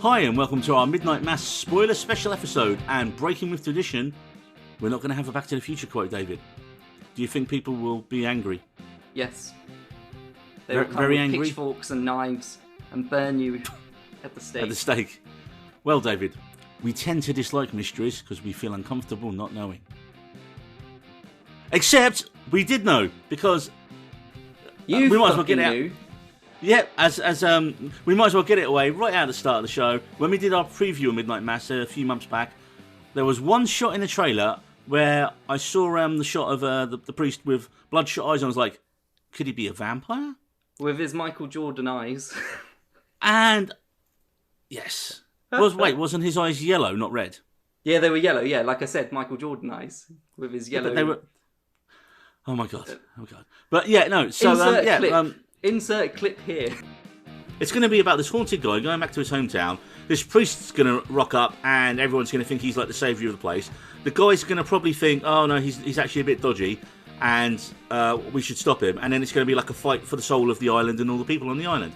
Hi and welcome to our Midnight Mass spoiler special episode, and breaking with tradition, we're not going to have a Back to the Future quote, David. Do you think people will be angry? Yes. They will come very with angry? pitchforks and knives and burn you at the stake. At the stake. Well, David, we tend to dislike mysteries because we feel uncomfortable not knowing. Except we did know, because You we might as well fucking get it out. knew. Yeah, as we might as well get it away right out at the start of the show. When we did our preview of Midnight Mass a few months back, there was one shot in the trailer where I saw the shot of the priest with bloodshot eyes, and I was like, could he be a vampire? With his Michael Jordan eyes. And yes, wasn't his eyes yellow, not red? Yeah, they were yellow. Yeah, like I said, Michael Jordan eyes with his yellow. But they were. Oh my god! But yeah, no. So Insert clip here. It's going to be about this haunted guy going back to his hometown. This priest's going to rock up, and everyone's going to think he's like the saviour of the place. The guy's going to probably think, oh no, he's actually a bit dodgy, and we should stop him. And then it's going to be like a fight for the soul of the island and all the people on the island.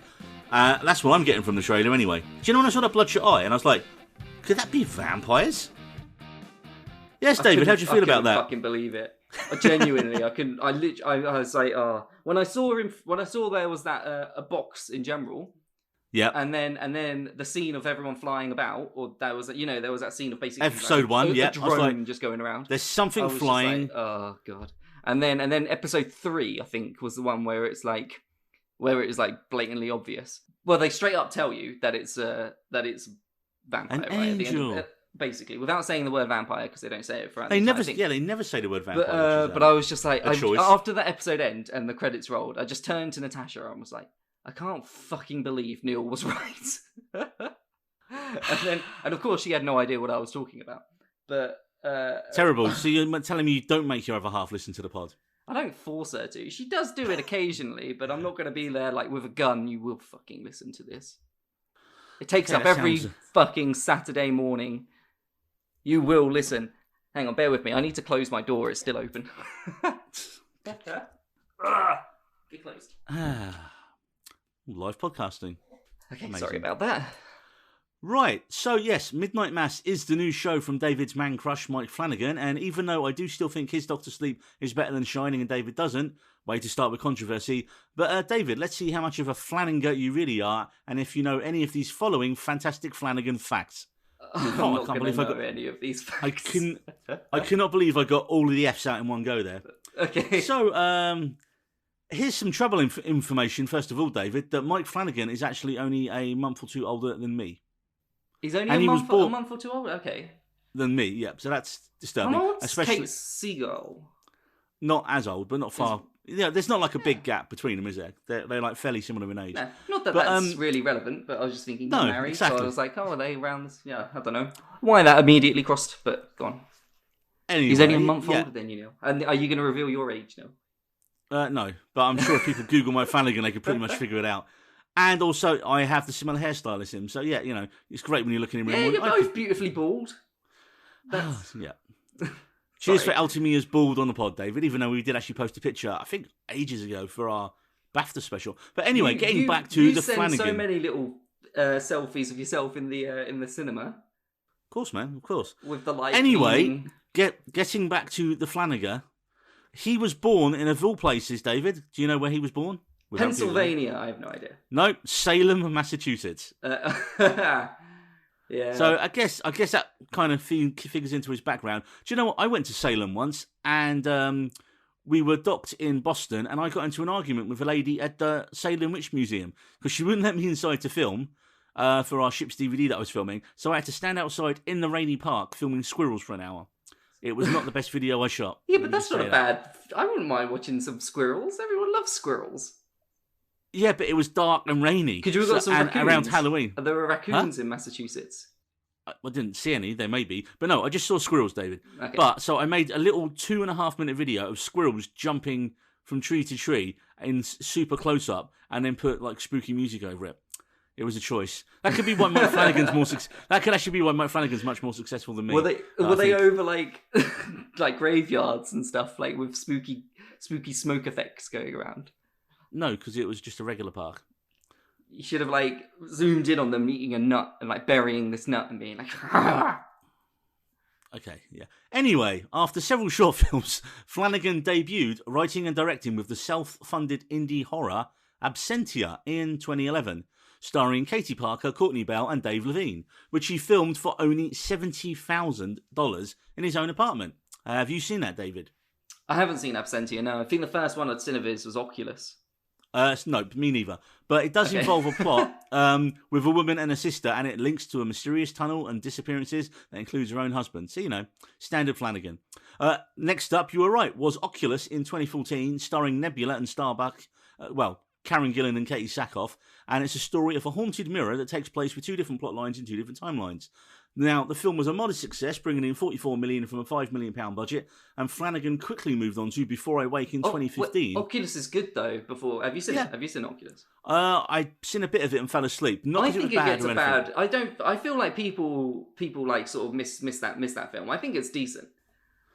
That's what I'm getting from the trailer anyway. Do you know when I saw that bloodshot eye, and I was like, could that be vampires? Yes, David, how do you feel about that? I fucking believe it. Genuinely, I was like, when I saw there was that a box in general, yeah, and then the scene of everyone flying about, or there was that scene of basically episode like, 1, a yeah, drone just going around. There's something flying. Like, oh god, and then episode 3, I think, was the one where it was like blatantly obvious. Well, they straight up tell you that it's vampire. An right, angel. at the end of, basically, without saying the word vampire, because they don't say it for. They never say the word vampire. But I was just like, choice. After that episode end and the credits rolled, I just turned to Natasha and was like, I can't fucking believe Neil was right. and of course, she had no idea what I was talking about. But terrible. So you're telling me you don't make your other half listen to the pod? I don't force her to. She does do it occasionally, but I'm not going to be there like with a gun. You will fucking listen to this. It takes up every fucking Saturday morning. You will listen. Hang on, bear with me. I need to close my door. It's still open. Get closed. Live podcasting. Okay, Amazing. sorry about that. Right, so yes, Midnight Mass is the new show from David's man crush, Mike Flanagan, and even though I do still think his Doctor Sleep is better than Shining and David doesn't, way to start with controversy, but David, let's see how much of a Flanagan you really are, and if you know any of these following fantastic Flanagan facts. I'm not going to know any of these facts. I cannot believe I got all of the Fs out in one go there. Okay. So, here's some trouble information, first of all, David, that Mike Flanagan is actually only a month or two older than me. He's only a month or two old? Okay. Than me, yeah. So that's disturbing. How old's especially Kate Seagull? Not as old, but not far. Yeah, there's not like a big gap between them, is there? They're like fairly similar in age. No, not that that's really relevant, but I was just thinking he's married, exactly. so I was like, oh, are they around this? Yeah, I don't know why that immediately crossed, but go on. Anyway, he's only a month older than you, Neil. And are you going to reveal your age, Neil? No, but I'm sure if people Google Mike Flanagan, they could pretty much figure it out. And also, I have the similar hairstyle as him, so yeah, you know, it's great when you're looking at him. Yeah, you're both beautifully bald. Yeah. Cheers for outing me as bald on the pod, David, even though we did actually post a picture, I think, ages ago for our BAFTA special. But anyway, getting back to the Flanagan. You send so many little selfies of yourself in the cinema. Of course, man, of course. With the light. Anyway, getting back to the Flanagan, he was born in, of all places, David. Do you know where he was born? Pennsylvania, I have no idea. No, Salem, Massachusetts. Yeah. So I guess that kind of figures into his background. Do you know what? I went to Salem once, and we were docked in Boston, and I got into an argument with a lady at the Salem Witch Museum because she wouldn't let me inside to film for our ship's DVD that I was filming. So I had to stand outside in the rainy park filming squirrels for an hour. It was not the best video I shot. Yeah, but that's not a bad. I wouldn't mind watching some squirrels. Everyone loves squirrels. Yeah, but it was dark and rainy. Could you have got some raccoons? Around Halloween. There were raccoons in Massachusetts. I didn't see any. There may be. But no, I just saw squirrels, David. Okay. But, so I made a little 2.5-minute video of squirrels jumping from tree to tree in super close-up and then put, like, spooky music over it. It was a choice. That could be why Mike Flanagan's That could actually be why Mike Flanagan's much more successful than me. Were they over, like, like graveyards and stuff, like, with spooky smoke effects going around? No, because it was just a regular park. You should have like zoomed in on them eating a nut and like burying this nut and being like, Okay, yeah. Anyway, after several short films, Flanagan debuted writing and directing with the self-funded indie horror Absentia in 2011, starring Katie Parker, Courtney Bell and Dave Levine, which he filmed for only $70,000 in his own apartment. Have you seen that, David? I haven't seen Absentia, no. I think the first one at Cineviz was Oculus. No, me neither. But it does involve a plot with a woman and a sister, and it links to a mysterious tunnel and disappearances that includes her own husband. So, standard Flanagan. Next up, you were right, was Oculus in 2014, starring Nebula and Starbuck, Karen Gillan and Katie Sackhoff, and it's a story of a haunted mirror that takes place with two different plot lines in two different timelines. Now, the film was a modest success, bringing in $44 million from a £5 million budget, and Flanagan quickly moved on to Before I Wake in 2015. Oculus is good, though. Have you seen it? Have you seen Oculus? I've seen a bit of it and fell asleep. I think it gets a bad. I feel like people like sort of miss that film. I think it's decent.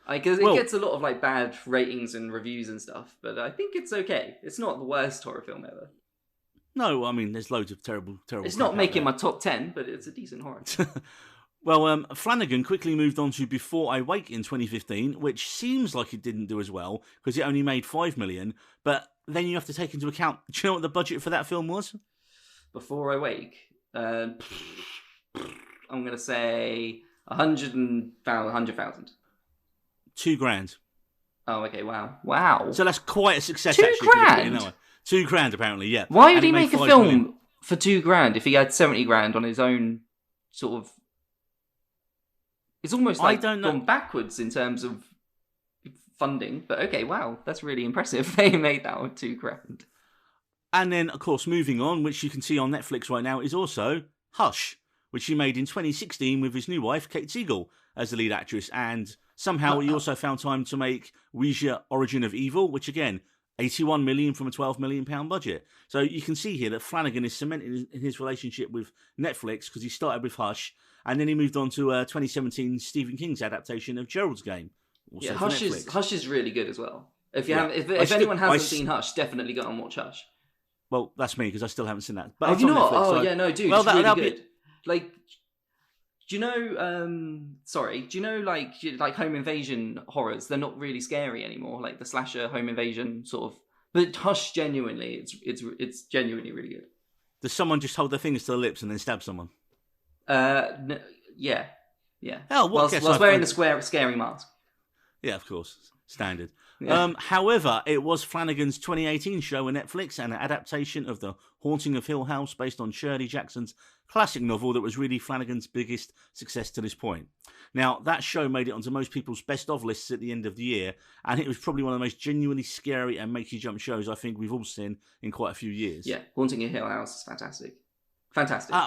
Because it gets a lot of like bad ratings and reviews and stuff, but I think it's okay. It's not the worst horror film ever. No, I mean there's loads of terrible. It's not making my top 10, but it's a decent horror. Well, Flanagan quickly moved on to Before I Wake in 2015, which seems like it didn't do as well because it only made $5 million. But then you have to take into account. Do you know what the budget for that film was? Before I Wake, I'm going to say 100,000. $2,000. Oh, okay! Wow. So that's quite a success. $2,000. $2,000 apparently. Yeah. Why would he make a film for $2,000 if he had $70,000 on his own sort of? It's almost like gone backwards in terms of funding. But okay, wow, that's really impressive. They made that with $2,000. And then, of course, moving on, which you can see on Netflix right now, is also Hush, which he made in 2016 with his new wife, Kate Siegel, as the lead actress. And somehow he also found time to make Ouija Origin of Evil, which again, $81 million from a £12 million budget. So you can see here that Flanagan is cementing in his relationship with Netflix because he started with Hush, and then he moved on to 2017 Stephen King's adaptation of Gerald's Game. Yeah, Hush is really good as well. If anyone hasn't seen Hush, definitely go and watch Hush. Well, that's me because I still haven't seen that. But have you not? Netflix, no, dude, it's really good. Like, do you know, like home invasion horrors? They're not really scary anymore. Like the slasher home invasion sort of. But Hush, genuinely, it's genuinely really good. Does someone just hold their fingers to their lips and then stab someone? Yeah. Oh, whilst wearing the scary mask. Yeah, of course, standard. Yeah. However, it was Flanagan's 2018 show on Netflix, and an adaptation of The Haunting of Hill House based on Shirley Jackson's classic novel that was really Flanagan's biggest success to this point. Now, that show made it onto most people's best of lists at the end of the year, and it was probably one of the most genuinely scary and make you jump shows I think we've all seen in quite a few years. Yeah, Haunting of Hill House is fantastic.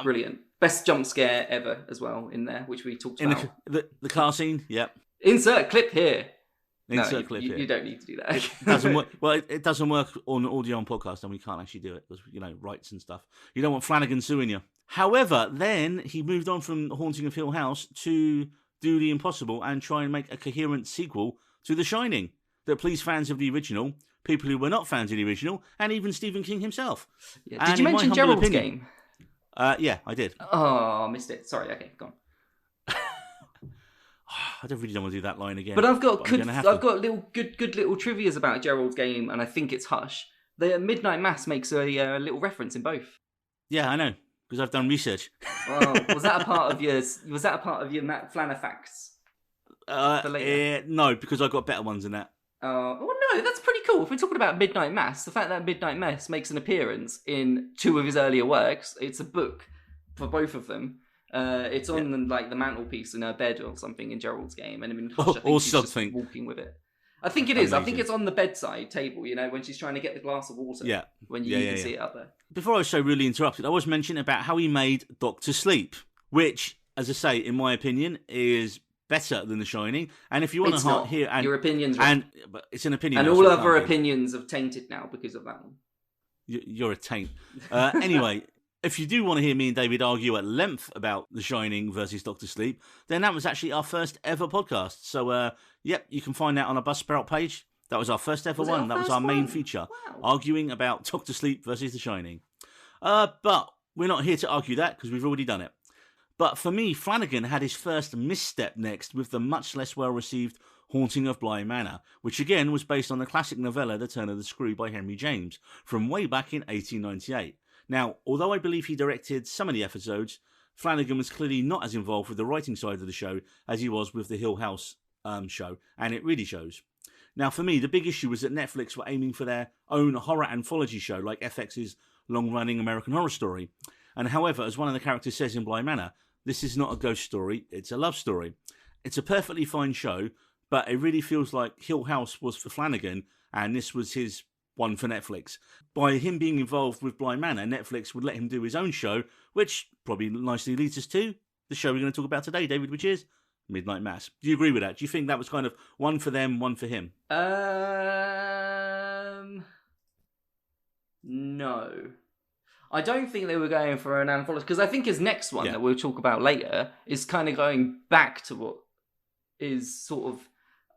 Brilliant. Best jump scare ever as well in there, which we talked about. The car scene, yep. Insert clip here. Insert clip here. You don't need to do that. It doesn't work. Well, it doesn't work on audio and podcast, and we can't actually do it because, rights and stuff. You don't want Flanagan suing you. However, then he moved on from Haunting of Hill House to do the impossible and try and make a coherent sequel to The Shining that pleased fans of the original, people who were not fans of the original, and even Stephen King himself. Yeah. Did you mention Gerald's Game? Yeah, I did. Oh, I missed it. Sorry. Okay, go on. I don't want to do that line again. But I've got little good little trivias about Gerald's Game, and I think it's Hush. The Midnight Mass makes a little reference in both. Yeah, I know because I've done research. Well, was that a part of your Matt Flanner facts? No, because I got better ones than that. Well, no, that's pretty cool. If we're talking about Midnight Mass, the fact that Midnight Mass makes an appearance in two of his earlier works, it's a book for both of them. It's on the mantelpiece in her bed or something in Gerald's Game, and I mean, Hush, I think she's just walking with it. I think it is. Amazing. I think it's on the bedside table. When she's trying to get the glass of water. Yeah. When you can see it up there. Before I was so rudely interrupted, I was mentioning about how he made Doctor Sleep, which, as I say, in my opinion, is better than The Shining. And if you want to hear, your opinions, but it's an opinion, and all other opinions have tainted now because of that one. You're a taint. Anyway. If you do want to hear me and David argue at length about The Shining versus Doctor Sleep, then that was actually our first ever podcast. So, you can find that on our Buzzsprout page. That was our first ever one. That was our main feature, arguing about Doctor Sleep versus The Shining. But we're not here to argue that because we've already done it. But for me, Flanagan had his first misstep next with the much less well-received Haunting of Bly Manor, which again was based on the classic novella The Turn of the Screw by Henry James, from way back in 1898. Now, although I believe he directed some of the episodes, Flanagan was clearly not as involved with the writing side of the show as he was with the Hill House show, and it really shows. Now, for me, the big issue was that Netflix were aiming for their own horror anthology show, like FX's long-running American Horror Story. And however, as one of the characters says in Bly Manor, this is not a ghost story, it's a love story. It's a perfectly fine show, but it really feels like Hill House was for Flanagan, and this was his one for Netflix. By him being involved with Bly Manor, Netflix would let him do his own show, which probably nicely leads us to the show we're going to talk about today, David, which is Midnight Mass. Do you agree with that? Do you think that was kind of one for them, one for him? No. I don't think they were going for an anthology, because I think his next one that we'll talk about later is kind of going back to what is sort of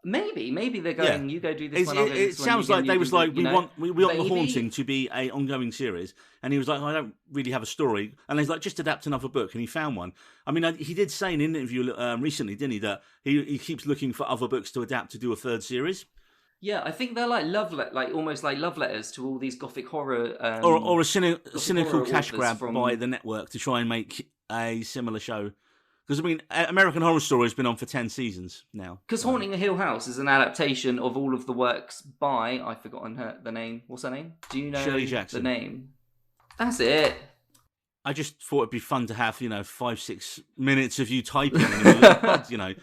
maybe they're going. You go do this one. It sounds like they was like we want The Haunting to be a ongoing series, and he was like, I don't really have a story, and he's like, just adapt another book, and he found one. I mean, he did say in an interview recently, didn't he, that he keeps looking for other books to adapt to do a third series. Yeah, I think they're like almost like love letters to all these gothic horror, or a cynical cash grab by the network to try and make a similar show. Because I mean, American Horror Story has been on for 10 seasons now. Because Haunting of Hill House is an adaptation of all of the works by I've forgotten the name. What's her name? Do you know Shirley Jackson. The name? That's it. I just thought it'd be fun to have 5-6 minutes of you typing, in the middle of the pod,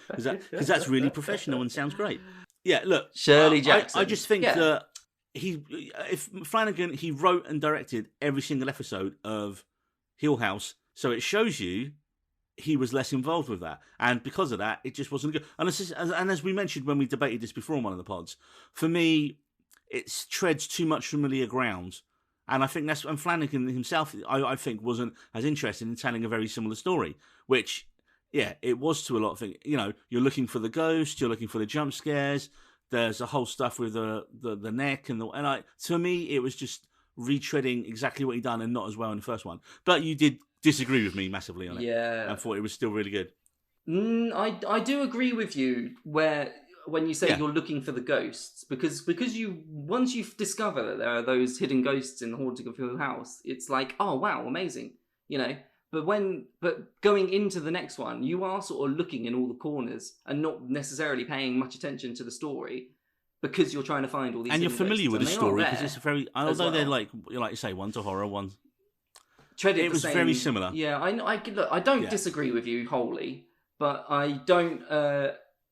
because that's really professional and sounds great. Yeah, look, Shirley Jackson. I just think that if Flanagan, he wrote and directed every single episode of Hill House, so it shows you he was less involved with that, and because of that, it just wasn't good. And as we mentioned when we debated this before on one of the pods, for me, it treads too much familiar ground, and I think and Flanagan himself, I think, wasn't as interested in telling a very similar story, which. Yeah, it was to a lot of things. You're looking for the ghost, you're looking for the jump scares. There's a whole stuff with the neck to me, it was just retreading exactly what he'd done and not as well in the first one. But you did disagree with me massively on it. Yeah, I thought it was still really good. I do agree with you when you say you're looking for the ghosts, because once you discover that there are those hidden ghosts in the Haunting of Hill House, it's like, oh wow, amazing, But going into the next one, you are sort of looking in all the corners and not necessarily paying much attention to the story because you're trying to find all these. And you're familiar with the story because it's very. Although they're like you say, one's a horror, one's. It was very similar. Yeah, I don't disagree with you wholly, but I don't.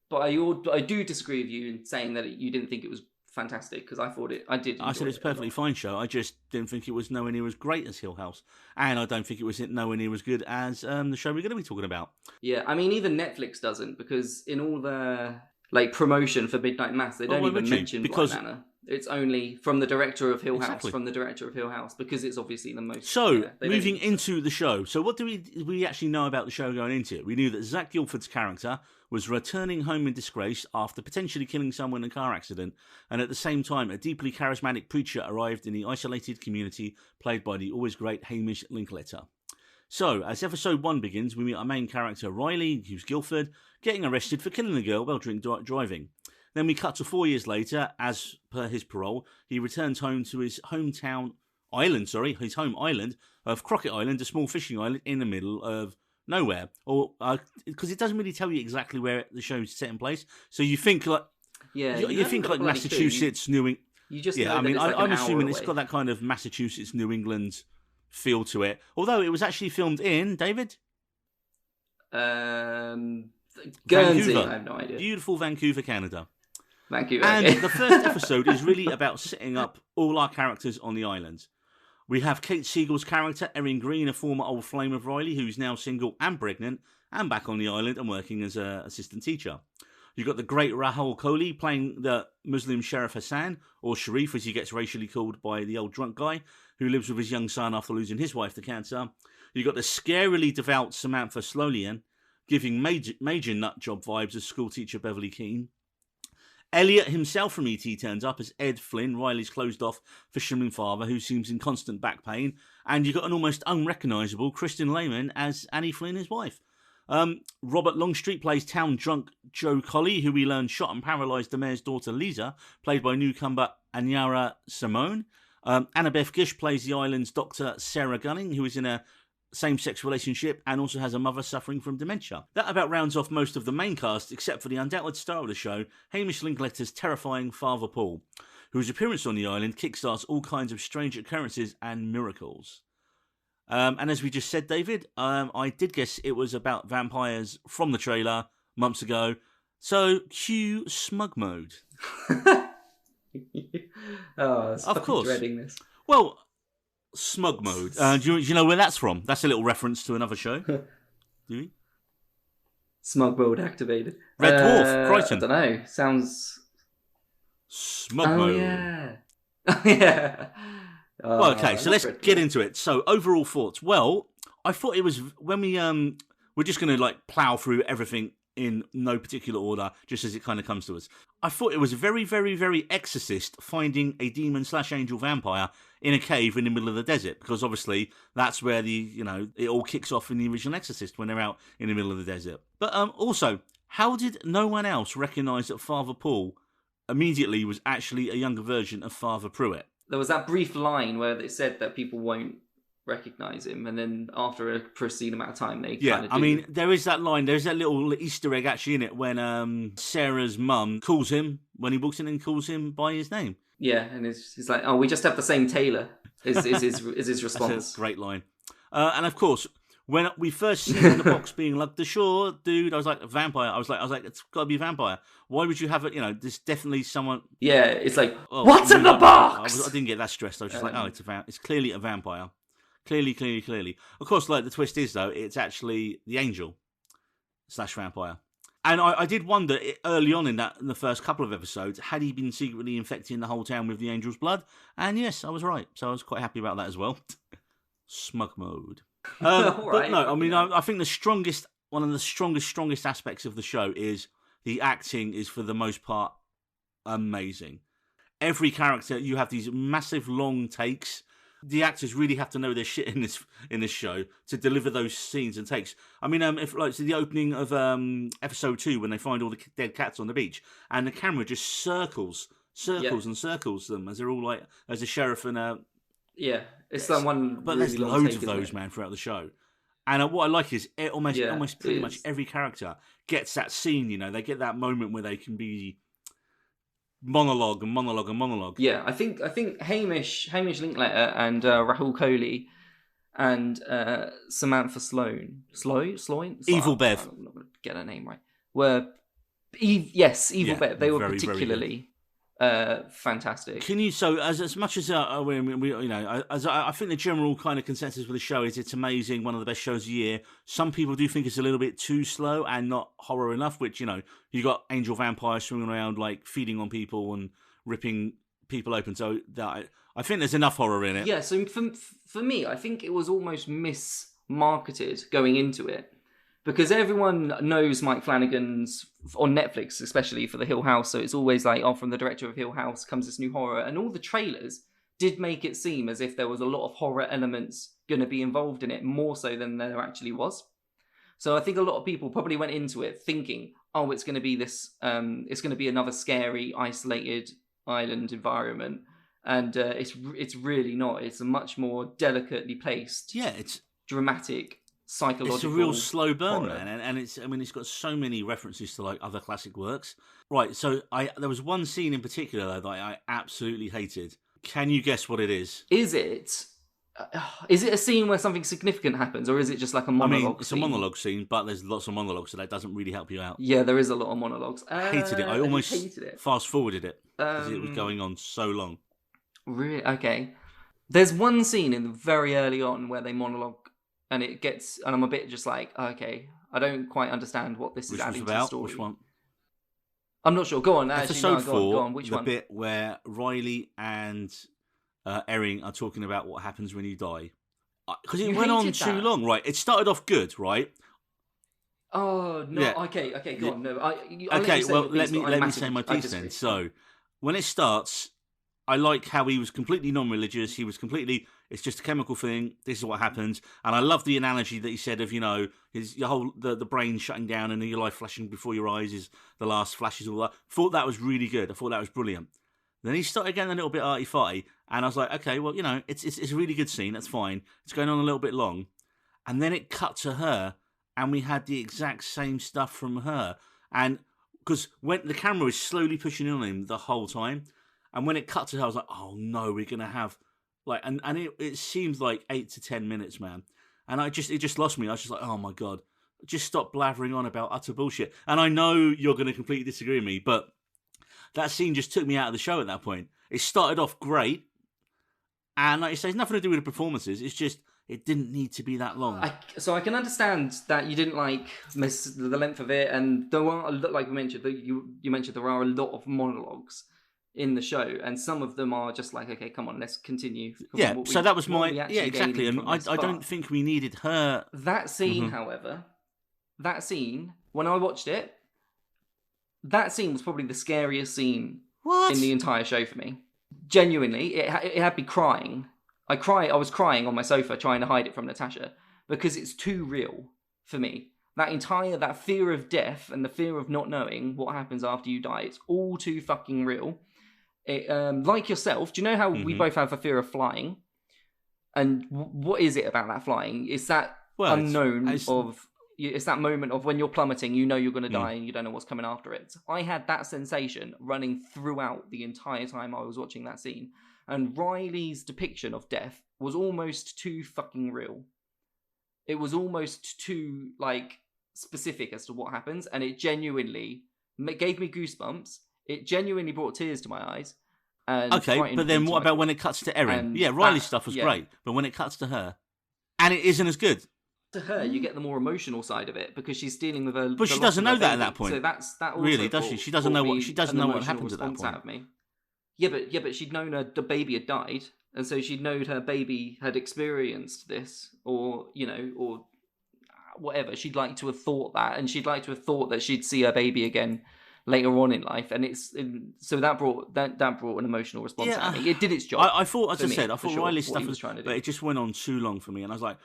But I do disagree with you in saying that you didn't think it was fantastic, because I thought I did. I said it's a perfectly fine show. I just didn't think it was nowhere near as great as Hill House, and I don't think it was nowhere near as good as the show we're going to be talking about. Yeah, I mean, even Netflix doesn't, because in all the promotion for Midnight Mass, they don't even mention Bly Manor. It's only from the director of Hill House, because it's obviously the most. So, moving into the show. So, what do we actually know about the show going into it? We knew that Zach Gilford's character was returning home in disgrace after potentially killing someone in a car accident, and at the same time, a deeply charismatic preacher arrived in the isolated community, played by the always great Hamish Linklater. So, as episode 1 begins, we meet our main character, Riley, who's Gilford, getting arrested for killing a girl while driving. Then we cut to 4 years later. As per his parole, he returns home to his home island of Crockett Island, a small fishing island in the middle of nowhere. Or because it doesn't really tell you exactly where the show is set in place, so you think you think like Massachusetts, New England. You just I'm assuming it's got that kind of Massachusetts, New England feel to it. Although it was actually filmed in David. Guernsey. Vancouver. I have no idea. Beautiful Vancouver, Canada. Vancouver. And the first episode is really about setting up all our characters on the island. We have Kate Siegel's character, Erin Green, a former old flame of Riley, who's now single and pregnant, and back on the island and working as an assistant teacher. You've got the great Rahul Kohli playing the Muslim Sheriff Hassan, or Sharif as he gets racially called by the old drunk guy, who lives with his young son after losing his wife to cancer. You've got the scarily devout Samantha Slolian, giving major nut job vibes as schoolteacher Beverly Keane. Elliot himself from E.T. turns up as Ed Flynn, Riley's closed-off fisherman father who seems in constant back pain. And you've got an almost unrecognisable Kristen Lehman as Annie Flynn, his wife. Robert Longstreet plays town drunk Joe Colley, who we learn shot and paralysed the mayor's daughter Lisa, played by newcomer Anyara Simone. Annabeth Gish plays the island's Dr. Sarah Gunning, who is in a same-sex relationship and also has a mother suffering from dementia. That about rounds off most of the main cast, except for the undoubted star of the show, Hamish Linklater's terrifying Father Paul, whose appearance on the island kickstarts all kinds of strange occurrences and miracles. And as we just said, David, I did guess it was about vampires from the trailer months ago. So, cue smug mode. Of course. Dreading this. Well, smug mode. Do you know where that's from? That's a little reference to another show. Do you? Smug mode activated. Red Dwarf, Crichton. I don't know. Sounds... Smug mode. Yeah. Yeah. Well, okay, so let's get into it. So, overall thoughts. Well, I thought it was when we're just going to like plow through everything in no particular order, just as it kind of comes to us. I thought it was very, very, very Exorcist finding a demon/angel vampire in a cave in the middle of the desert, because obviously that's where it all kicks off in the original Exorcist when they're out in the middle of the desert. But also, how did no one else recognise that Father Paul immediately was actually a younger version of Father Pruitt? There was that brief line where they said that people won't recognise him, and then after a preceding amount of time, they kind of do. I mean, there is that line. There's that little Easter egg actually in it when Sarah's mum calls him when he walks in and calls him by his name. Yeah, and he's like, "Oh, we just have the same tailor." Is his response? That's a great line. And of course, when we first see him in the box being lugged ashore, dude, I was like, a vampire. I was like, it's got to be a vampire. Why would you have it? There's definitely someone. Yeah, it's like, what's in the box? I didn't get that stressed. I was just like, oh, it's clearly a vampire. Clearly. Of course, like the twist is though, it's actually the angel / vampire. And I did wonder early on in the first couple of episodes, had he been secretly infecting the whole town with the angel's blood? And yes, I was right. So I was quite happy about that as well. Smug mode. But no, I mean, I think one of the strongest aspects of the show is the acting is for the most part amazing. Every character, you have these massive long takes. The actors really have to know their shit in this show to deliver those scenes and takes. I mean, if the opening of episode 2 when they find all the dead cats on the beach and the camera just circles and circles them as they're all like as a sheriff and yeah, it's that one. But really there's loads of those, man, throughout the show. And what I like is almost pretty much every character gets that scene. They get that moment where they can be monologue. Yeah, I think Hamish Linklater and Rahul Kohli and Samantha Sloan, Evil Bev. I'm not going to get her name right. Were Evil Bev. They were very, particularly fantastic. Can you as much as I think the general kind of consensus for the show is it's amazing, one of the best shows of the year. Some people do think it's a little bit too slow and not horror enough, which you got angel vampires swimming around like feeding on people and ripping people open, so that I think there's enough horror in it. Yeah, so for me, I think it was almost mismarketed going into it. Because everyone knows Mike Flanagan's, on Netflix, especially for the Hill House, so it's always like, from the director of Hill House comes this new horror. And all the trailers did make it seem as if there was a lot of horror elements going to be involved in it, more so than there actually was. So I think a lot of people probably went into it thinking, it's going to be this, it's going to be another scary, isolated island environment. And it's really not. It's a much more delicately placed, it's dramatic, psychological. It's a real slow burn, horror. man, and it's got so many references to like other classic works. Right, so there was one scene in particular though that I absolutely hated. Can you guess what it is? Is it a scene where something significant happens, or is it just like a monologue? It's a monologue scene, but there's lots of monologues, so that doesn't really help you out. Yeah, there is a lot of monologues. Hated it. I almost fast forwarded it because it was going on so long. Really? Okay. There's one scene in the very early on where they monologue. And I'm a bit just like, okay, I don't quite understand what this is adding to the story. Which one? I'm not sure. Go on. Episode 4, go on. Which one? The bit where Riley and Erin are talking about what happens when you die. Because it went on too long, right? It started off good, right? Oh no! Yeah. Okay, go on. No, Okay, well, let me say my piece then. So, when it starts, I like how he was completely non-religious. He was completely, it's just a chemical thing. This is what happens. And I love the analogy that he said of, your whole, the brain shutting down and your life flashing before your eyes is the last flashes, all that. Thought that was really good. I thought that was brilliant. Then he started getting a little bit arty-farty, and I was like, okay, well, it's a really good scene. That's fine. It's going on a little bit long. And then it cut to her, and we had the exact same stuff from her. And because when the camera was slowly pushing in on him the whole time, and when it cut to her, I was like, oh no, we're going to have, and it seemed like 8 to 10 minutes, man. And it just lost me. I was just like, oh my God, just stop blathering on about utter bullshit. And I know you're going to completely disagree with me, but that scene just took me out of the show at that point. It started off great, and like you say, it's nothing to do with the performances. It's just, it didn't need to be that long. So I can understand that you didn't miss the length of it, and there are, like we mentioned, you mentioned there are a lot of monologues in the show, and some of them are just like, okay, come on, let's continue. So that was my exactly. And I don't think we needed her. That scene, however, when I watched it, that scene was probably the scariest scene in the entire show for me. Genuinely, it had me crying. I was crying on my sofa trying to hide it from Natasha because it's too real for me. That fear of death and the fear of not knowing what happens after you die, it's all too fucking real. Like yourself, do you know how we both have a fear of flying? And what is it about that flying? It's that unknown it's that moment of when you're plummeting, you know you're going to die and you don't know what's coming after it. I had that sensation running throughout the entire time I was watching that scene. And Riley's depiction of death was almost too fucking real. It was almost too, specific as to what happens. And it genuinely gave me goosebumps. It genuinely brought tears to my eyes. And okay, but then what about when it cuts to Erin? Riley's stuff was great. But when it cuts to her, and it isn't as good. To her, you get the more emotional side of it because she's dealing with a. But she doesn't know that at that point. So that also really, does she? She doesn't know what happens at that point. Out of me. Yeah, but she'd known the baby had died, and so she'd known her baby had experienced this, or whatever. She'd like to have thought that, and she'd like to have thought that she'd see her baby again later on in life, and so that brought an emotional response out of me. It did its job. I thought, as I said, I thought Riley's stuff was trying to do, but it just went on too long for me, and I was like,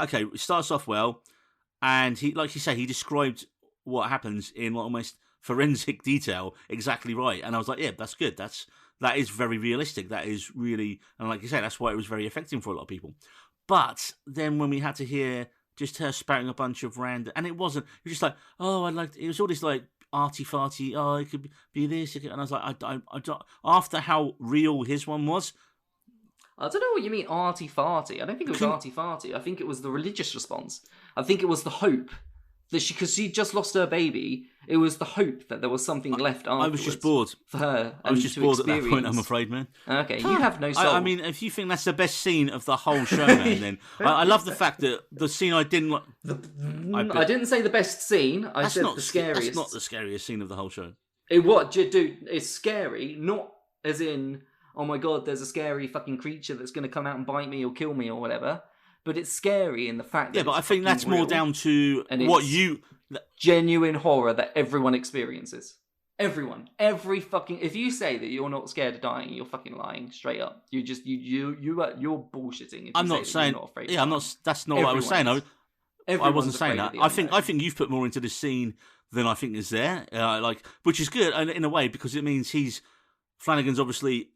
okay, it starts off well, and he, like you say, he described what happens in almost forensic detail exactly right, and I was like, yeah, that's good. That is very realistic. That is really, and like you say, that's why it was very affecting for a lot of people. But then when we had to hear just her spouting a bunch of random, and it was just like, oh, it was all this arty-farty, oh, it could be this, and I was like, I don't, after how real his one was. I don't know what you mean arty-farty. I don't think it was arty-farty. I think it was the religious response. I think it was the hope that because she just lost her baby, it was the hope that there was something left afterwards. I was just bored for her. I was just bored at that point, I'm afraid, man. Okay, you have no soul. I mean, if you think that's the best scene of the whole show, man, then I love the fact that the scene I didn't like. I didn't say the best scene. I said the scariest. That's not the scariest scene of the whole show. Dude, it's scary, not as in, oh my God, there's a scary fucking creature that's going to come out and bite me or kill me or whatever. But it's scary in the fact that but I think that's more down to what you... Genuine horror that everyone experiences. Everyone. If you say that you're not scared of dying, you're fucking lying straight up. You're bullshitting. I'm not saying... You're not afraid of dying. That's not what I was saying. I wasn't saying that. I think you've put more into the scene than I think is there. Which is good in a way, because it means Flanagan's obviously,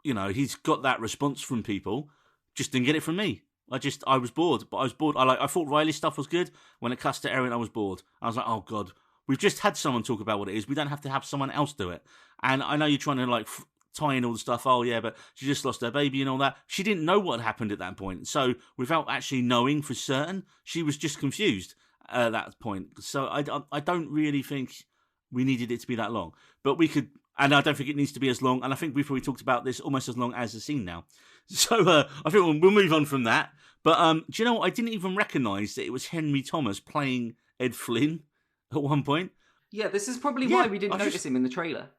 he's got that response from people. Just didn't get it from me. I was bored, but I was bored. I thought Riley's stuff was good. When it cuts to Erin, I was bored. I was like, oh God, we've just had someone talk about what it is. We don't have to have someone else do it. And I know you're trying to tie in all the stuff. Oh yeah, but she just lost her baby and all that. She didn't know what had happened at that point. So without actually knowing for certain, she was just confused at that point. So I don't really think we needed it to be that long, but we could. And I don't think it needs to be as long. And I think we've probably talked about this almost as long as the scene now. So I think we'll move on from that. But do you know what? I didn't even recognise that it was Henry Thomas playing Ed Flynn at one point. Yeah, this is probably why we didn't notice him in the trailer.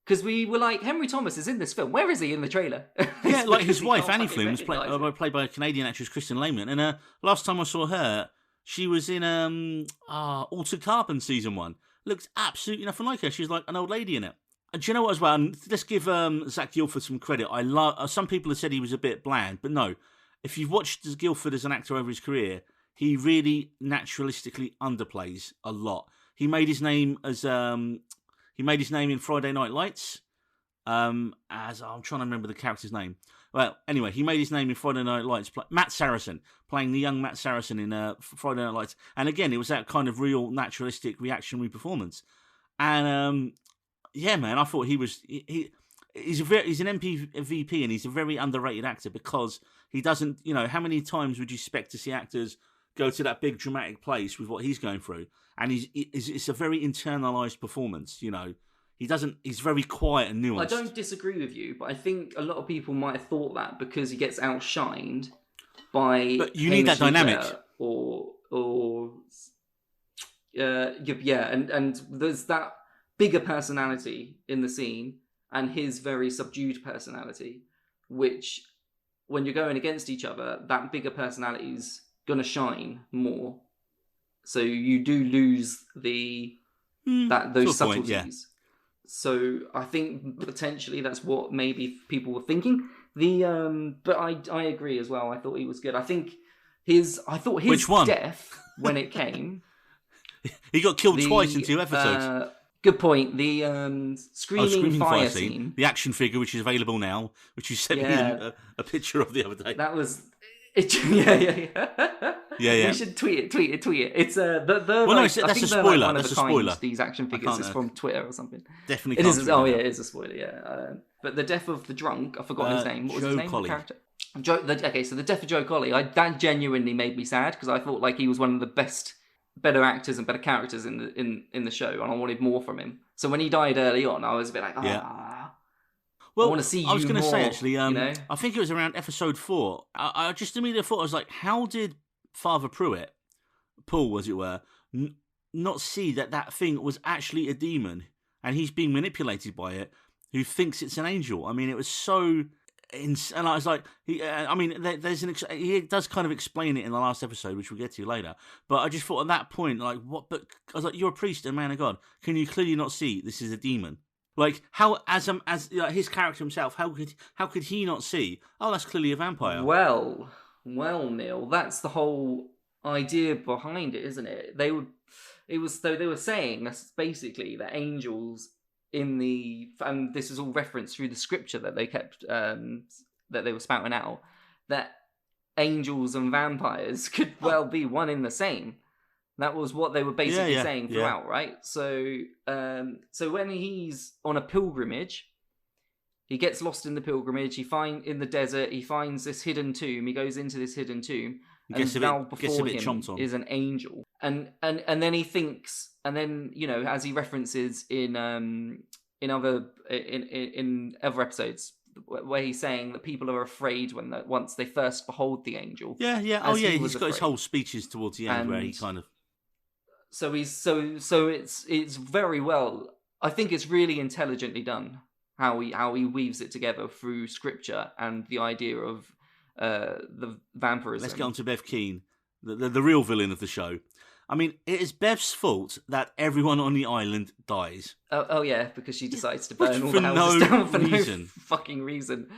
Because we were like, Henry Thomas is in this film. Where is he in the trailer? Yeah, like his wife, Annie Flynn, was played by a Canadian actress, Kristen Lehman. And last time I saw her, She was in Altered Carbon season 1. Looks absolutely nothing like her. She's like an old lady in it. And do you know what as well? And let's give Zach Gilford some credit. I love. Some people have said he was a bit bland, but no. If you've watched Gilford as an actor over his career, he really naturalistically underplays a lot. He made his name in Friday Night Lights. As I'm trying to remember the character's name. Well, anyway, he made his name in Friday Night Lights. Matt Saracen, playing the young Matt Saracen in Friday Night Lights. And again, it was that kind of real naturalistic reactionary performance. And yeah, man, I thought he's an MVP and he's a very underrated actor because he doesn't, how many times would you expect to see actors go to that big dramatic place with what he's going through? And it's a very internalized performance, He's very quiet and nuanced. I don't disagree with you, but I think a lot of people might have thought that because he gets outshined by. But you need that dynamic, and there's that bigger personality in the scene and his very subdued personality, which when you're going against each other, that bigger personality is gonna shine more. So you do lose those subtleties. Yeah. So I think potentially that's what maybe people were thinking. But I agree as well. I thought he was good. I thought his Which one? death when it came. He got killed twice in 2 episodes. Good point. The screaming fire scene. The action figure, which is available now, which you sent me a picture of the other day. That was it. Yeah. We should tweet it. It's that's a spoiler. That's a spoiler. These action figures is from Twitter or something. Definitely. It is. Oh yeah, it is a spoiler. Yeah. But the death of the drunk. I forgot his name. What was his name? Colley. The character. So the death of Joe Colley. That genuinely made me sad because I thought like he was one of the better actors and better characters in the show, and I wanted more from him. So when he died early on, I was a bit like, Well, I want to see you. I was going to say actually, I think it was around episode 4. I just immediately thought, I was like, how did Father Pruitt, Paul, as it were, not see that thing was actually a demon and he's being manipulated by it, who thinks it's an angel? I mean, it was so. And I was like, he does kind of explain it in the last episode, which we'll get to later. But I just thought at that point, like, what? But I was like, you're a priest and man of God. Can you clearly not see this is a demon? Like, how as his character himself, how could he not see? Oh, that's clearly a vampire. Well, Neil, that's the whole idea behind it, isn't it? They were saying basically that angels and this is all referenced through the scripture that they kept that they were spouting out, that angels and vampires could well be one in the same. That was what they were basically saying throughout, right? So when he's on a pilgrimage, he gets lost in the pilgrimage. In the desert, he finds this hidden tomb. He goes into this hidden tomb, and Val before him is an angel. And then he thinks, and then as he references in other episodes, where he's saying that people are afraid once they first behold the angel. Yeah. He's got his whole speeches towards the end where he kind of. So it's very well. I think it's really intelligently done how he weaves it together through scripture and the idea of the vampirism. Let's get on to Bev Keane, the real villain of the show. I mean, it is Bev's fault that everyone on the island dies. Oh yeah, because she decides to burn all the houses down for no fucking reason.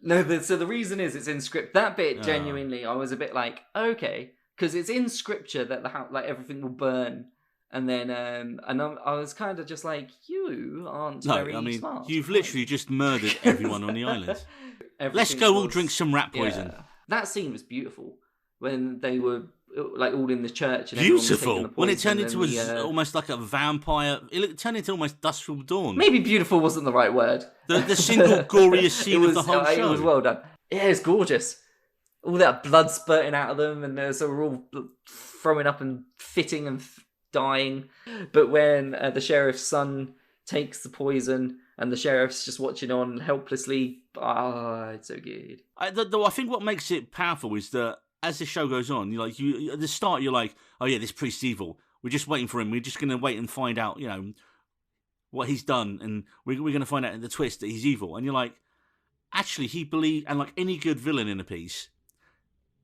No, so the reason is it's in script. That bit genuinely, I was a bit like, okay. Because it's in scripture that the house, like everything will burn, and then I was kind of just like, you aren't very smart. You've literally just murdered everyone on the island. Let's go all drink some rat poison. Yeah. That scene was beautiful when they were like all in the church. And beautiful when it turned into almost like a vampire. It turned into almost Dusk Till Dawn. Maybe beautiful wasn't the right word. The single goriest scene of the whole show. It was well done. Yeah, it's gorgeous. All that blood spurting out of them, and so we're all throwing up and fitting and dying. But when the sheriff's son takes the poison, and the sheriff's just watching on helplessly, it's so good. I think what makes it powerful is that as the show goes on, at the start you're like, oh yeah, this priest's evil. We're just waiting for him. We're just going to wait and find out, what he's done, and we're going to find out in the twist that he's evil. And you're like, actually, he believes, and like any good villain in a piece.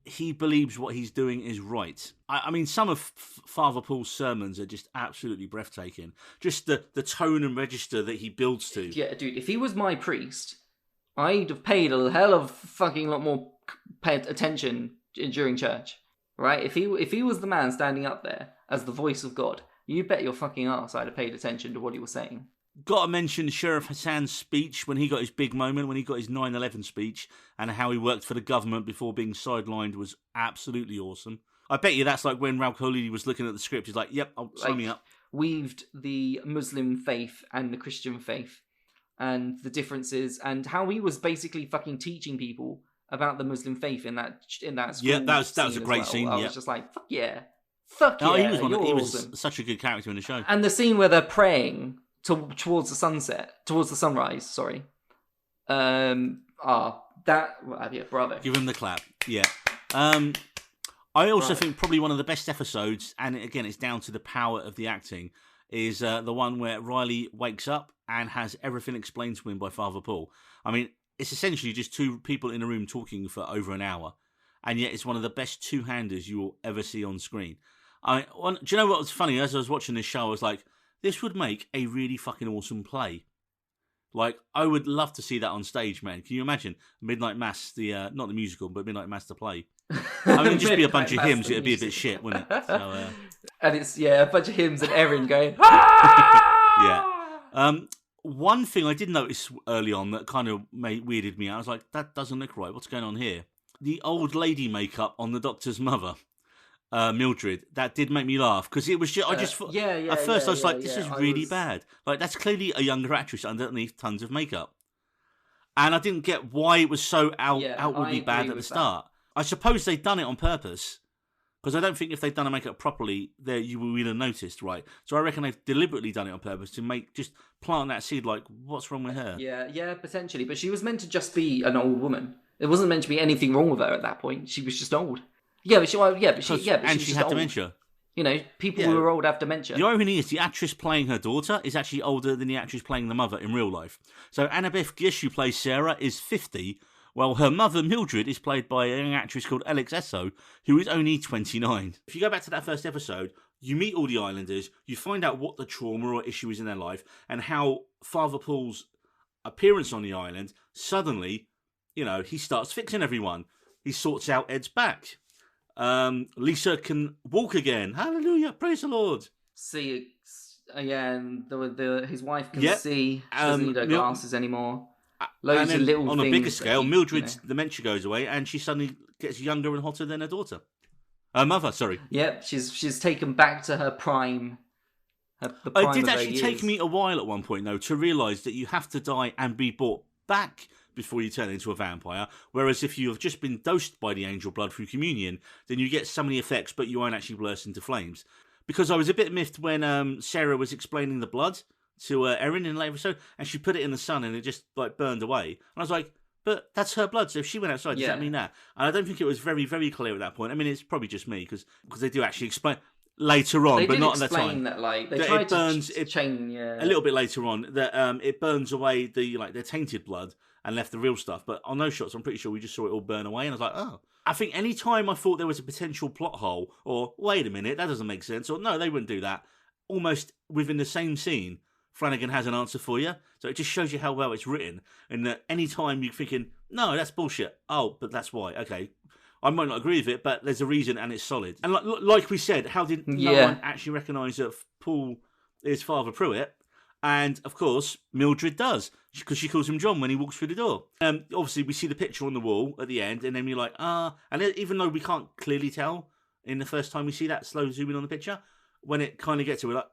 he believes what he's doing is right. I mean, some of Father Paul's sermons are just absolutely breathtaking. Just the tone and register that he builds to. Yeah, dude, if he was my priest, I'd have paid a hell of fucking lot more attention during church, right? If he was the man standing up there as the voice of God, you bet your fucking ass I'd have paid attention to what he was saying. Got to mention Sheriff Hassan's speech when he got his big moment, when he got his 9/11 speech, and how he worked for the government before being sidelined was absolutely awesome. I bet you that's like when Raul Khalidi was looking at the script, he's like, yep, I'll sign me up. Weaved the Muslim faith and the Christian faith and the differences, and how he was basically fucking teaching people about the Muslim faith in that school. Yeah, that was a great scene. I was just like, fuck yeah. Fuck yeah. He was such a good character in the show. And the scene where they're praying towards the sunrise, sorry. Bravo. Give him the clap. Yeah. I also think probably one of the best episodes, and again, it's down to the power of the acting, is the one where Riley wakes up and has everything explained to him by Father Paul. I mean, it's essentially just two people in a room talking for over an hour, and yet it's one of the best two-handers you will ever see on screen. Do you know what was funny? As I was watching this show, I was like, this would make a really fucking awesome play. Like, I would love to see that on stage, man. Can you imagine Midnight Mass, not the musical, but Midnight Mass the play? I mean, it'd just be a bunch of hymns. It'd be a bit shit, wouldn't it? So, and it's a bunch of hymns and Erin going. Yeah. One thing I did notice early on that kind of weirded me out. I was like, that doesn't look right. What's going on here? The old lady makeup on the Doctor's mother, Mildred, that did make me laugh because it was just. At first, I was like, this is really bad. Like, that's clearly a younger actress underneath tons of makeup, and I didn't get why it was so outwardly bad at the start. I suppose they'd done it on purpose, because I don't think if they'd done the makeup properly, you would have noticed, right? So I reckon they've deliberately done it on purpose to just plant that seed. Like, what's wrong with her? Yeah, potentially. But she was meant to just be an old woman. It wasn't meant to be anything wrong with her at that point. She was just old. She had dementia. You know, people who are old have dementia. The irony is the actress playing her daughter is actually older than the actress playing the mother in real life. So Annabeth Gish, who plays Sarah, is 50, while her mother, Mildred, is played by a young actress called Alex Esso, who is only 29. If you go back to that first episode, you meet all the islanders, you find out what the trauma or issue is in their life, and how Father Paul's appearance on the island, suddenly, he starts fixing everyone. He sorts out Ed's back. Lisa can walk again. Hallelujah, praise the Lord. See again. His wife can see. She doesn't need her glasses anymore. Loads of little on things. On a bigger scale, Mildred's dementia goes away, and she suddenly gets younger and hotter than her daughter. Her mother, sorry. Yep, she's taken back to her prime. It did actually take me a while at one point, though, to realise that you have to die and be brought back before you turn into a vampire, whereas if you have just been dosed by the angel blood through communion, then you get some of the effects, but you won't actually burst into flames. Because I was a bit miffed when Sarah was explaining the blood to Erin in the late episode, and she put it in the sun and it just burned away. And I was like, but that's her blood, so if she went outside, does that mean that? And I don't think it was very, very clear at that point. I mean, it's probably just me, because they do actually explain later on, but not at the time. That, they tried to change a little bit later on that it burns away the tainted blood and left the real stuff. But on those shots, I'm pretty sure we just saw it all burn away, and I was like, oh. I think any time I thought there was a potential plot hole, or wait a minute, that doesn't make sense, or no, they wouldn't do that, almost within the same scene, Flanagan has an answer for you. So it just shows you how well it's written, and that any time you're thinking, no, that's bullshit. Oh, but that's why. Okay. I might not agree with it, but there's a reason, and it's solid. And like we said, how did no one actually recognise that Paul is Father Pruitt? And, of course, Mildred does, because she calls him John when he walks through the door. Obviously, we see the picture on the wall at the end, and then you're like, and even though we can't clearly tell in the first time we see that slow zoom in on the picture, when it kind of gets to it, we're like,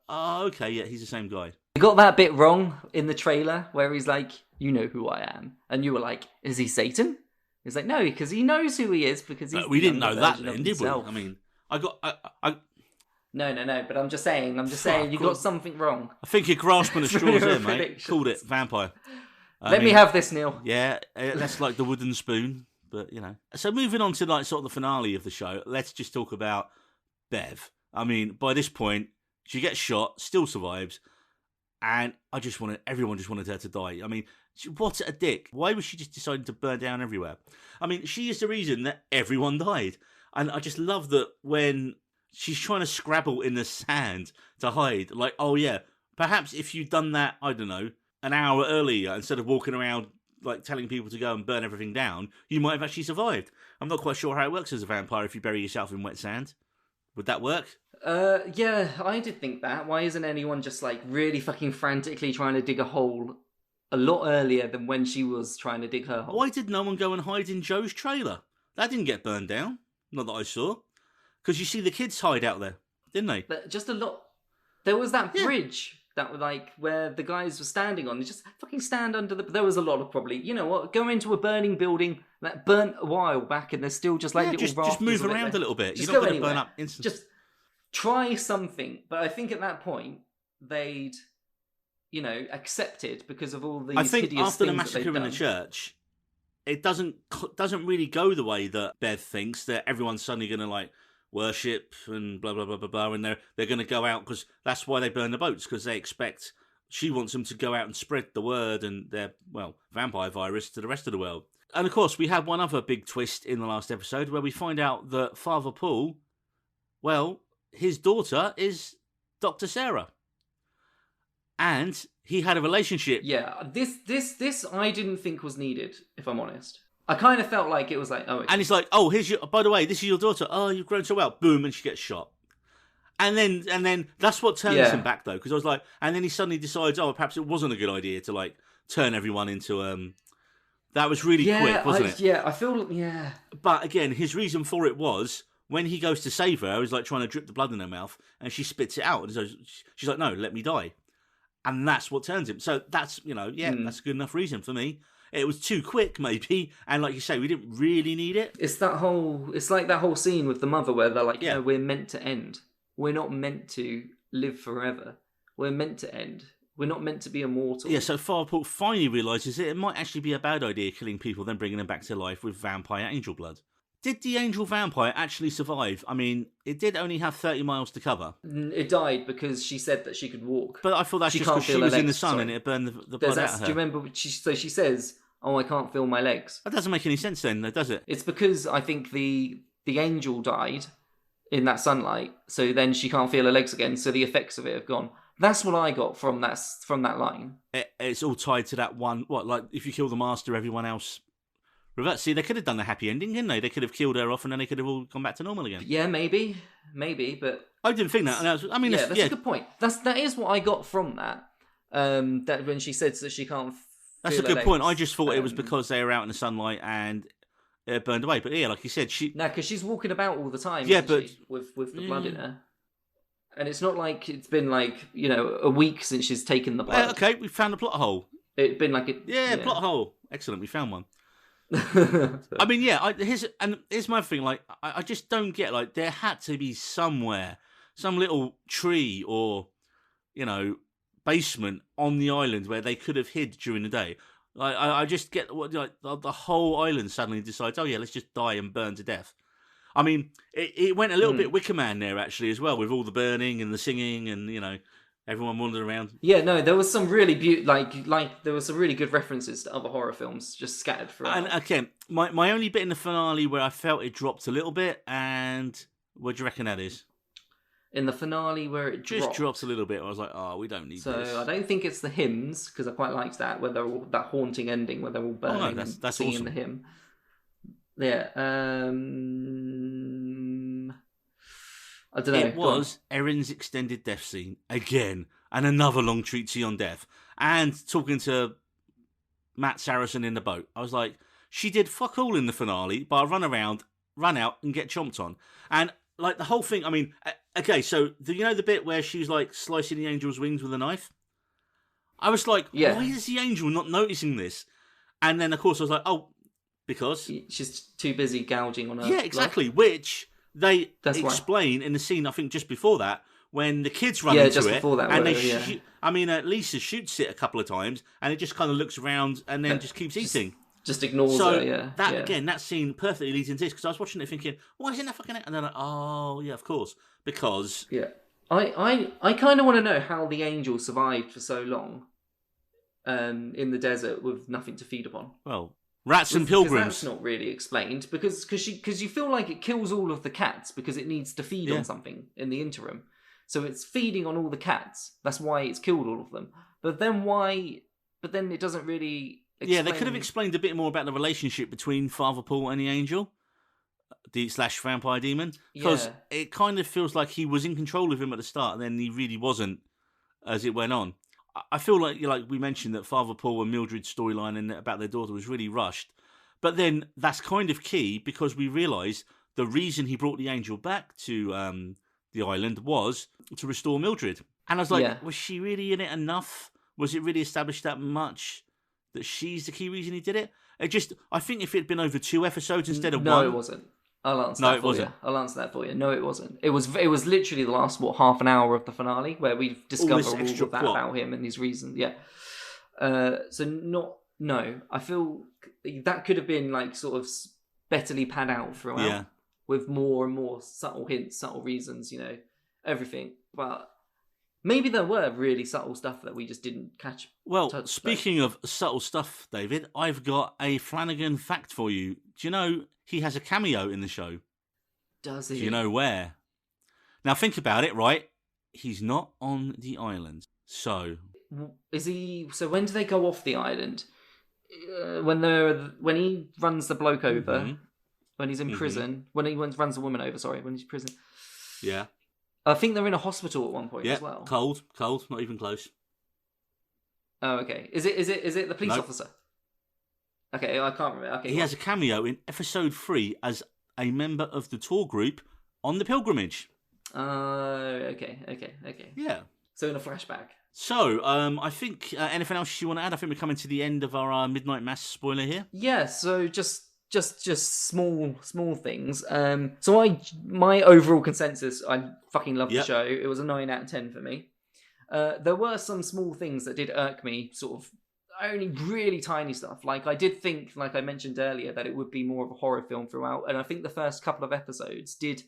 okay, yeah, he's the same guy. You got that bit wrong in the trailer, where he's like, you know who I am. And you were like, is he Satan? He's like, no, because he knows who he is, because he's we didn't know that then, did we? I mean, No, but I'm just saying, you got something wrong. I think you're grasping at straws here, mate. Called it vampire. Let me have this, Neil. Yeah, that's like the wooden spoon, but, So moving on to, sort of the finale of the show, let's just talk about Bev. I mean, by this point, she gets shot, still survives, And everyone just wanted her to die. I mean, what a dick. Why was she just deciding to burn down everywhere? I mean, she is the reason that everyone died. And I just love that when she's trying to scrabble in the sand to hide, like, oh yeah, perhaps if you'd done that, I don't know, an hour earlier, instead of walking around like telling people to go and burn everything down, you might have actually survived. I'm not quite sure how it works as a vampire if you bury yourself in wet sand. Would that work? Yeah, I did think that. Why isn't anyone just like really fucking frantically trying to dig a hole a lot earlier than when she was trying to dig her hole? Why did no one go and hide in Joe's trailer? That didn't get burned down. Not that I saw. Because you see the kids hide out there, didn't they? But just a lot. There was that bridge that was like where the guys were standing on. They just fucking stand under the. There was a lot of probably, you know what? Go into a burning building that burnt a while back, and there's still just like little rafters. Just move around a little bit. Just You're not going to burn up instantly. Just try something. But I think at that point they'd, you know, accepted because of all these. I think hideous after the things massacre in the church, it doesn't really go the way that Beth thinks, that everyone's suddenly going to like worship and blah blah blah blah blah, and they're going to go out, because that's why they burn the boats, because they expect, she wants them to go out and spread the word and their vampire virus to the rest of the world. And of course we had one other big twist in the last episode where we find out that Father Paul, well, his daughter is Dr. Sarah, and he had a relationship. Yeah, this I didn't think was needed, if I'm honest. I kind of felt like it was like, oh, okay. And it's like, oh, by the way, this is your daughter. Oh, you've grown so well. Boom, and she gets shot. And then that's what turns him back, though, because I was like, and then he suddenly decides, oh, perhaps it wasn't a good idea to like turn everyone into That was really quick, wasn't it? Yeah, I feel But again, his reason for it was when he goes to save her, he's like trying to drip the blood in her mouth, and she spits it out, and so she's like, no, let me die. And that's what turns him. So that's, that's a good enough reason for me. It was too quick, maybe, and like you say, we didn't really need it. It's like that whole scene with the mother where they're like, you know, we're meant to end. We're not meant to live forever. We're meant to end. We're not meant to be immortal. Yeah, so Father Paul finally realises that it might actually be a bad idea killing people, then bringing them back to life with vampire angel blood. Did the angel vampire actually survive? I mean, it did only have 30 miles to cover. It died because she said that she could walk. But I thought that's just because she was in the sun and it burned the blood out of her. Do you remember? She says, oh, I can't feel my legs. That doesn't make any sense then, does it? It's because I think the angel died in that sunlight, so then she can't feel her legs again, so the effects of it have gone. That's what I got from that line. It's all tied to that one, like if you kill the master, everyone else reverts. See, they could have done the happy ending, didn't they? They could have killed her off and then they could have all gone back to normal again. Yeah, maybe, but... I didn't think that. That's a good point. That is what I got from that. That when she said that she can't. That's a good point. I just thought it was because they were out in the sunlight and it burned away. But yeah, like you said, because she's walking about all the time. Yeah, but with the blood in her, and it's not like it's been like a week since she's taken the blood. Okay, we found a plot hole. It'd been like plot hole. Excellent, we found one. I mean, here's my thing. Like, I just don't get, like, there had to be somewhere, some little tree or, basement on the island where they could have hid during the day. Like, I just get the whole island suddenly decides, oh yeah, let's just die and burn to death. I mean, it went a little bit Wicker Man there actually as well, with all the burning and the singing and everyone wandering around. Yeah, no, there was some really like there were some really good references to other horror films just scattered throughout. And okay, my only bit in the finale where I felt it dropped a little bit, and what do you reckon that is? In the finale where it just drops a little bit, I was like, oh, we don't need this. So I don't think it's the hymns, because I quite liked that, where they're all, that haunting ending where they're all burning that's singing awesome. The hymn. Yeah. I don't know. It was Erin's extended death scene again, and another long treatise on death, and talking to Matt Saracen in the boat. I was like, she did fuck all in the finale, but I run out and get chomped on, and like the whole thing. I mean, okay, so the bit where she's like slicing the angel's wings with a knife. I was like, why is the angel not noticing this? And then of course I was like, oh, because she's too busy gouging on her. Yeah, exactly. Blood. Which they explain in the scene, I think, just before that, when the kids run into just it, before that, and Lisa shoots it a couple of times, and it just kind of looks around and then just keeps eating. Just ignores her, yeah. Again, that scene perfectly leads into this, because I was watching it thinking, why isn't that fucking it? And then like, oh, yeah, of course. Because... Yeah. I kind of want to know how the angel survived for so long in the desert with nothing to feed upon. Well, rats and pilgrims. That's not really explained because you feel like it kills all of the cats because it needs to feed on something in the interim. So it's feeding on all the cats. That's why it's killed all of them. But then why? But then it doesn't really explain... Yeah, they could have explained a bit more about the relationship between Father Paul and the angel, the / vampire demon, because it kind of feels like he was in control of him at the start, and then he really wasn't as it went on. I feel like we mentioned that Father Paul and Mildred's storyline and about their daughter was really rushed, but then that's kind of key because we realise the reason he brought the angel back to the island was to restore Mildred. And I was like, was she really in it enough? Was it really established that much that she's the key reason he did it? I think if it had been over 2 episodes instead of 1... No, it wasn't. I'll answer that for you. I'll answer that for you. No, it wasn't. It was literally the last, half an hour of the finale where we discover all of that about him and his reasons. Yeah. No. I feel that could have been like sort of betterly panned out throughout with more and more subtle hints, subtle reasons, everything. But maybe there were really subtle stuff that we just didn't catch. Well, speaking of subtle stuff, David, I've got a Flanagan fact for you. Do you know he has a cameo in the show? Does he? Do you know where? Now think about it, right? He's not on the island. So... Is he... So when do they go off the island? When he runs the bloke over, when he's in prison, when he runs the woman over, when he's in prison. Yeah. I think they're in a hospital at one point as well. Cold, not even close. Oh, okay. Is it the police officer? Okay, I can't remember. Okay, he has a cameo in episode 3 as a member of the tour group on the pilgrimage. Okay. Yeah. So in a flashback. So, I think anything else you want to add? I think we're coming to the end of our Midnight Mass spoiler here. Yeah. So just small things. So my overall consensus, I fucking love the show. It was a 9 out of 10 for me. There were some small things that did irk me, sort of only really tiny stuff. Like I did think, like I mentioned earlier, that it would be more of a horror film throughout, and I think the first couple of episodes did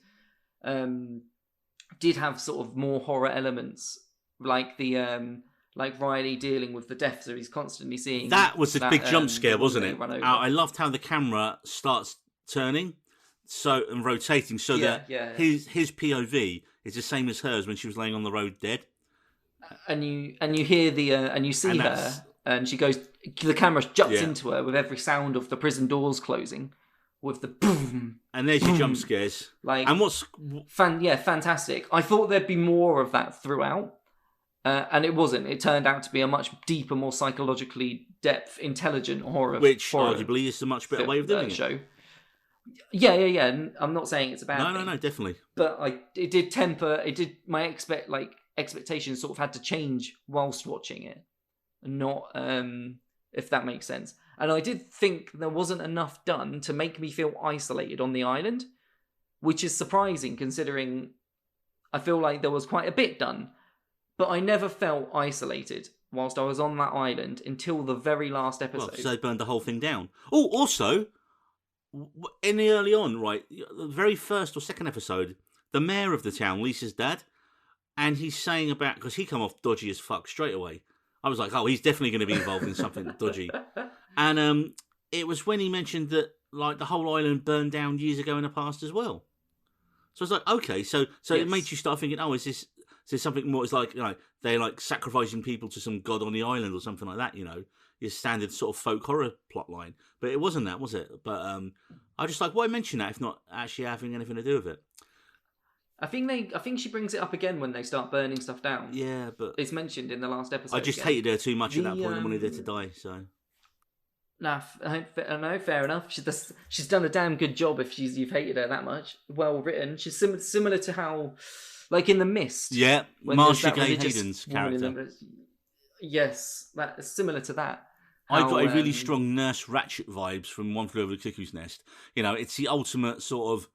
have sort of more horror elements, like the like Riley dealing with the death, so he's constantly seeing. That was a big jump scare, wasn't it? I loved how the camera starts turning, and rotating, so that his POV is the same as hers when she was laying on the road dead. And you hear and you see her, and she goes. The camera jumps into her with every sound of the prison doors closing, with the boom. And there's your jump scares. And what's fantastic. I thought there'd be more of that throughout. And it wasn't. It turned out to be a much deeper, more psychologically intelligent horror. Which arguably is a much better way of doing it. Show. Yeah. I'm not saying it's a bad thing. No, definitely. But it did temper. It did my expectations sort of had to change whilst watching it, not if that makes sense. And I did think there wasn't enough done to make me feel isolated on the island, which is surprising considering I feel like there was quite a bit done. But I never felt isolated whilst I was on that island until the very last episode. Well, so they burned the whole thing down. Oh, also, in the early on, right, the very first or second episode, the mayor of the town, Lisa's dad, and he's saying about, because he come off dodgy as fuck straight away. I was like, oh, he's definitely going to be involved in something dodgy. And it was when he mentioned that like the whole island burned down years ago in the past as well. So I was like, okay, so it made you start thinking, oh, is this something more? It's like, they're like sacrificing people to some god on the island or something like that, your standard sort of folk horror plot line. But it wasn't that, was it? But I just like, why mention that if not actually having anything to do with it? I think she brings it up again when they start burning stuff down. Yeah, but it's mentioned in the last episode. I just hated her too much at that point. I wanted her to die. So, nah, I know, fair enough. She's done a damn good job if you've hated her that much. Well written. She's similar to how, like in The Mist. Yeah, Marcia Gay Hayden's character. Yes, that is similar to that. I got a really strong Nurse Ratched vibes from One Flew Over the Cuckoo's Nest. It's the ultimate sort of,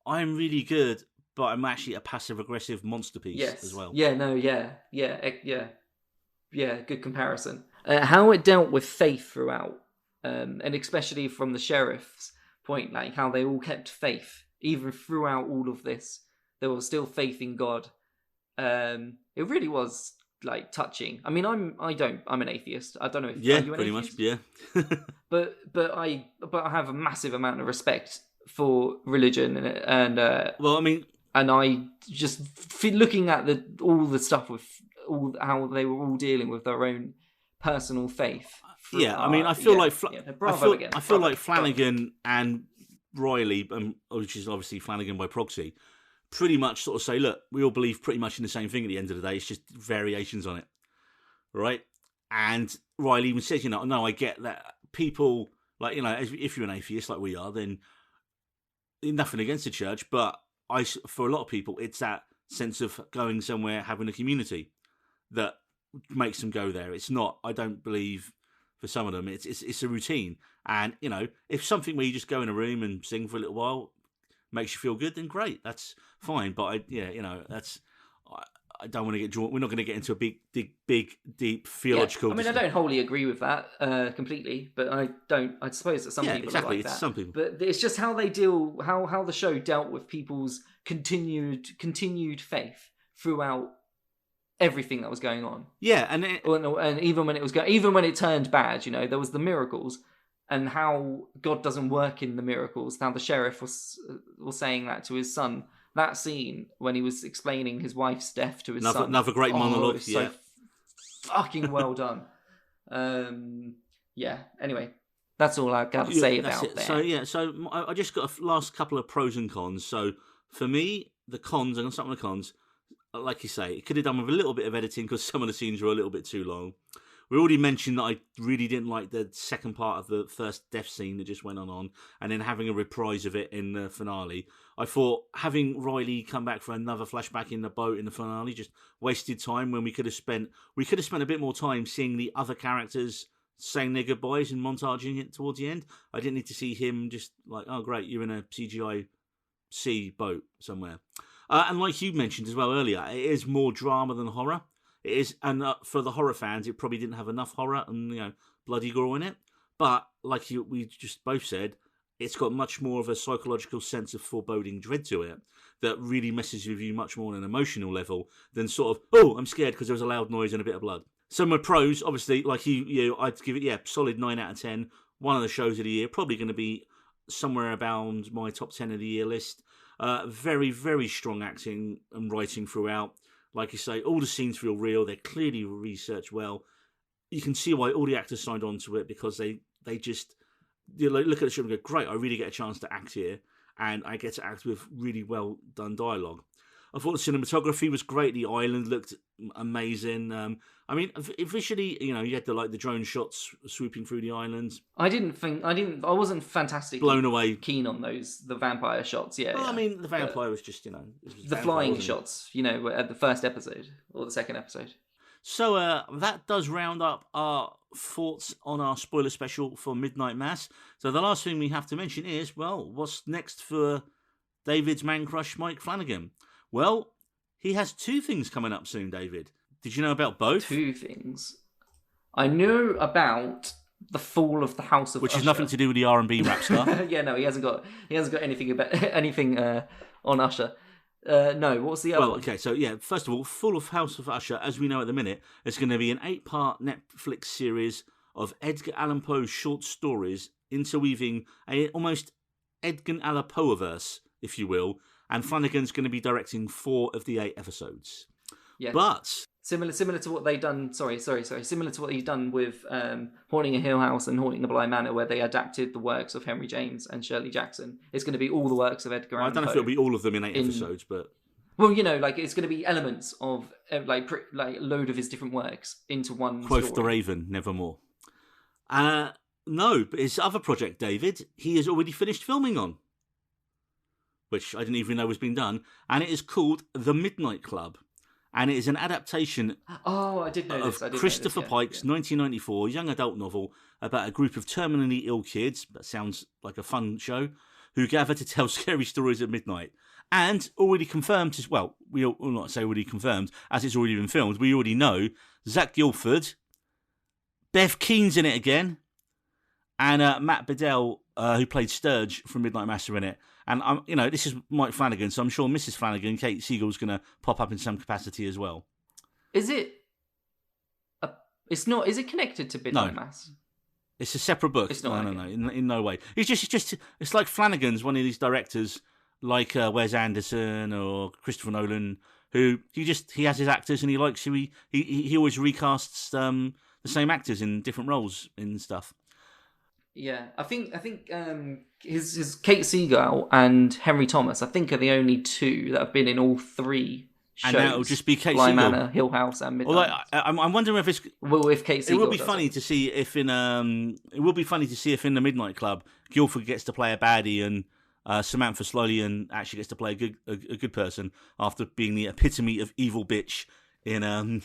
I'm really good, but I'm actually a passive-aggressive monster piece as well. Yeah, no, yeah. Good comparison. How it dealt with faith throughout, and especially from the sheriff's point, like how they all kept faith even throughout all of this. There was still faith in God, It really was like touching. I mean, I'm an atheist. I don't know if yeah, are you an pretty atheist? much, yeah. but I have a massive amount of respect for religion and well, I mean, and I just looking at all the stuff with all how they were all dealing with their own personal faith. Yeah, I mean, I feel like I feel like Flanagan and Riley, which is obviously Flanagan by proxy, pretty much sort of say, look, we all believe pretty much in the same thing at the end of the day. It's just variations on it, right? And Riley even says, no, I get that people, like, if you're an atheist like we are, then nothing against the church, but for a lot of people, it's that sense of going somewhere, having a community that makes them go there. It's not, I don't believe, for some of them, it's a routine. And, if something where you just go in a room and sing for a little while makes you feel good, then great, that's fine. But I don't want to get drawn. We're not going to get into a big, deep theological. Yeah. I mean, I don't wholly agree with that completely, but I suppose that some people exactly. are like that. Some people, but it's just how they deal, how the show dealt with people's continued faith throughout everything that was going on. Yeah, and even when it was even when it turned bad, there was the miracles. And how God doesn't work in the miracles. Now the sheriff was saying that to his son. That scene when he was explaining his wife's death to his son. Another great monologue. So fucking well done. Anyway, that's all I've got to say about that. So I just got a last couple of pros and cons. So for me, the cons, I'm going to start with the cons. Like you say, it could have done with a little bit of editing because some of the scenes were a little bit too long. We already mentioned that I really didn't like the second part of the first death scene that just went on, and then having a reprise of it in the finale. I thought having Riley come back for another flashback in the boat in the finale just wasted time when we could have spent a bit more time seeing the other characters saying their goodbyes and montaging it towards the end. I didn't need to see him just like, oh great, you're in a CGI sea boat somewhere. And like you mentioned as well earlier, it is more drama than horror. It is, and for the horror fans, it probably didn't have enough horror and bloody gore in it. But like we just both said, it's got much more of a psychological sense of foreboding dread to it that really messes with you much more on an emotional level than sort of, oh, I'm scared because there was a loud noise and a bit of blood. So my pros, obviously, like you, I'd give it solid 9 out of 10. One of the shows of the year, probably going to be somewhere around my top 10 of the year list. Very, very strong acting and writing throughout. Like you say, all the scenes feel real. They're clearly researched well. You can see why all the actors signed on to it because they just look at the show and go, great, I really get a chance to act here. And I get to act with really well done dialogue. I thought the cinematography was great. The island looked amazing. I mean, visually, you had the drone shots swooping through the island. I wasn't fantastically blown away, keen on the vampire shots. Yeah, well, yeah. I mean, the vampire was just, the flying shots. At the first episode or the second episode. So that does round up our thoughts on our spoiler special for Midnight Mass. So the last thing we have to mention is, well, what's next for David's man crush, Mike Flanagan? Well, he has 2 things coming up soon, David. Did you know about both? 2 things. I knew about the fall of the House of Which Usher. has nothing to do with the R&B rap star. Yeah, no, he hasn't got anything on Usher. No, what's the other one? Okay, so yeah, first of all, full of House of Usher, as we know at the minute, it's going to be an 8-part Netflix series of Edgar Allan Poe's short stories interweaving a almost Edgar Allan Poe-verse, if you will, and Flanagan's going to be directing 4 of the 8 episodes. Yeah. But similar to what they've done. Sorry. Similar to what he's done with Haunting a Hill House and Haunting the Bly Manor, where they adapted the works of Henry James and Shirley Jackson. It's going to be all the works of Edgar Allan Poe. I don't know if it'll be all of them in 8 episodes, but well, it's going to be elements of like a load of his different works into one. Quoth story. the Raven, nevermore. No, but his other project, David, he has already finished filming on, which I didn't even know was being done, and it is called The Midnight Club. And it is an adaptation of Christopher Pike's 1994 young adult novel about a group of terminally ill kids, that sounds like a fun show, who gather to tell scary stories at midnight. And already confirmed as well, we will not say already confirmed, as it's already been filmed, we already know Zach Gilford, Bev Keen's in it again, and Matt Bedell, who played Sturge from Midnight Mass, in it. And this is Mike Flanagan, so I'm sure Mrs. Flanagan, Kate Siegel's going to pop up in some capacity as well. Is it? It's not. Is it connected to Midnight Mass? It's a separate book. It's not. No, in no way. It's like Flanagan's one of these directors, like Wes Anderson or Christopher Nolan, who he has his actors and he likes who he always recasts the same actors in different roles and stuff. Yeah, I think his Kate Siegel and Henry Thomas, I think, are the only two that have been in all three shows. And it'll just be Kate Bly Siegel. Manor, Hill House, and Midnight. Well, I'm wondering if it's. Well, if Kate Siegel, it will be funny to see if in the Midnight Club, Guilford gets to play a baddie and Samantha Slolian actually gets to play a good person after being the epitome of evil bitch in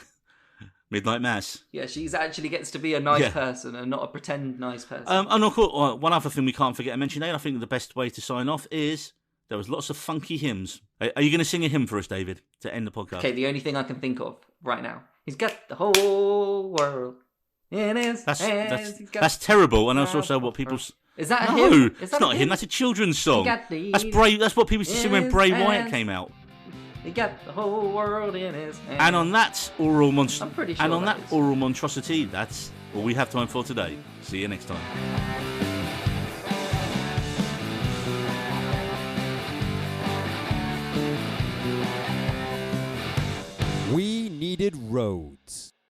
Midnight Mass. Yeah, she's actually gets to be a nice person and not a pretend nice person. And of course, one other thing we can't forget to mention, I think the best way to sign off is there was lots of funky hymns. Are you going to sing a hymn for us, David, to end the podcast? Okay, the only thing I can think of right now. He's got the whole world in his hands. That's terrible, and that's also what people... Is that a hymn? No, it's not a hymn. That's a children's song. That's what people used to sing when Bray Wyatt came out. He got the whole world in his hands. And on that oral I'm pretty sure oral monstrosity, that's all we have time for today. See you next time. We needed roads.